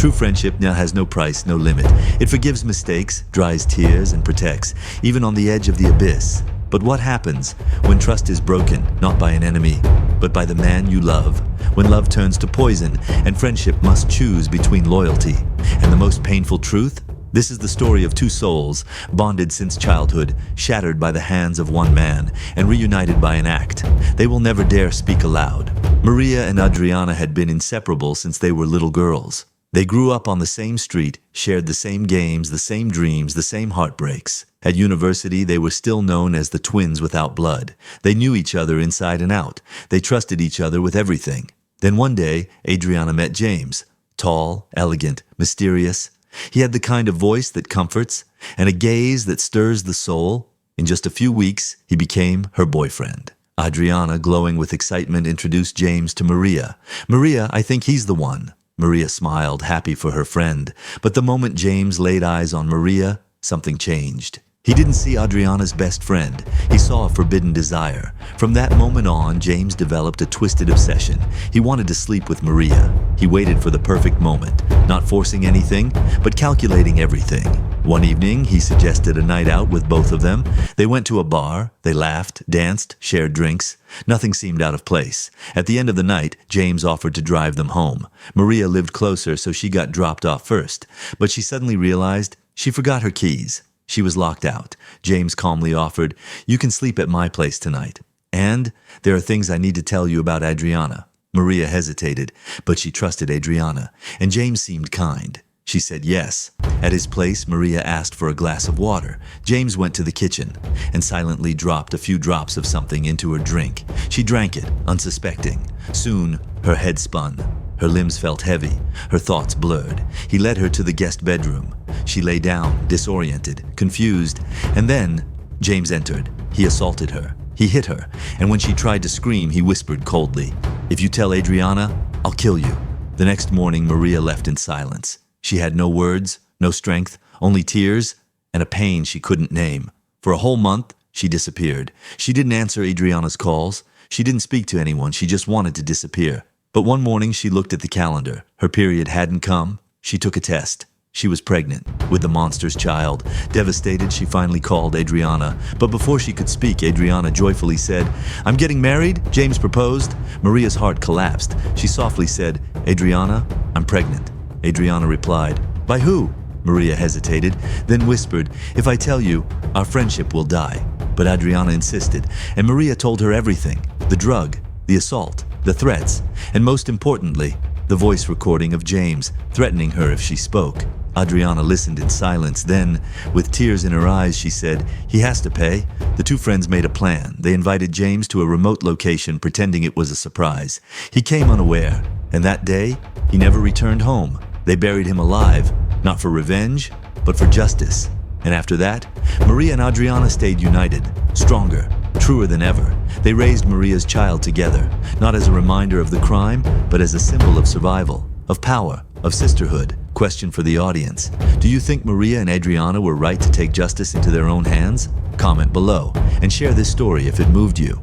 True friendship now has no price, no limit. It forgives mistakes, dries tears, and protects, even on the edge of the abyss. But what happens when trust is broken, not by an enemy, but by the man you love? When love turns to poison and friendship must choose between loyalty and the most painful truth? This is the story of two souls, bonded since childhood, shattered by the hands of one man, and reunited by an act. They will never dare speak aloud. Maria and Adriana had been inseparable since they were little girls. They grew up on the same street, shared the same games, the same dreams, the same heartbreaks. At university, they were still known as the twins without blood. They knew each other inside and out. They trusted each other with everything. Then one day, Adriana met James. Tall, elegant, mysterious. He had the kind of voice that comforts and a gaze that stirs the soul. In just a few weeks, he became her boyfriend. Adriana, glowing with excitement, introduced James to Maria. "Maria, I think he's the one." Maria smiled, happy for her friend. But the moment James laid eyes on Maria, something changed. He didn't see Adriana's best friend. He saw a forbidden desire. From that moment on, James developed a twisted obsession. He wanted to sleep with Maria. He waited for the perfect moment, not forcing anything, but calculating everything. One evening, he suggested a night out with both of them. They went to a bar. They laughed, danced, shared drinks. Nothing seemed out of place. At the end of the night, James offered to drive them home. Maria lived closer, so she got dropped off first. But she suddenly realized she forgot her keys. She was locked out. James calmly offered, "You can sleep at my place tonight. And there are things I need to tell you about Adriana." Maria hesitated, but she trusted Adriana, and James seemed kind. She said yes. At his place, Maria asked for a glass of water. James went to the kitchen and silently dropped a few drops of something into her drink. She drank it, unsuspecting. Soon, her head spun. Her limbs felt heavy, her thoughts blurred. He led her to the guest bedroom. She lay down, disoriented, confused, and then James entered. He assaulted her. He hit her, and when she tried to scream, he whispered coldly, "If you tell Adriana, I'll kill you." The next morning, Maria left in silence. She had no words, no strength, only tears, and a pain she couldn't name. For a whole month, she disappeared. She didn't answer Adriana's calls. She didn't speak to anyone. She just wanted to disappear. But one morning she looked at the calendar. Her period hadn't come. She took a test. She was pregnant with the monster's child. Devastated, she finally called Adriana. But before she could speak, Adriana joyfully said, "I'm getting married," James proposed. Maria's heart collapsed. She softly said, "Adriana, I'm pregnant." Adriana replied, "By who?" Maria hesitated, then whispered, "If I tell you, our friendship will die." But Adriana insisted, and Maria told her everything: the drug, the assault, the threats, and most importantly, the voice recording of James threatening her if she spoke. Adriana listened in silence. Then, with tears in her eyes, she said, "He has to pay." The two friends made a plan. They invited James to a remote location, pretending it was a surprise. He came unaware, and that day, he never returned home. They buried him alive, not for revenge, but for justice. And after that, Maria and Adriana stayed united, stronger, truer than ever. They raised Maria's child together, not as a reminder of the crime, but as a symbol of survival, of power, of sisterhood. Question for the audience: do you think Maria and Adriana were right to take justice into their own hands? Comment below and share this story if it moved you.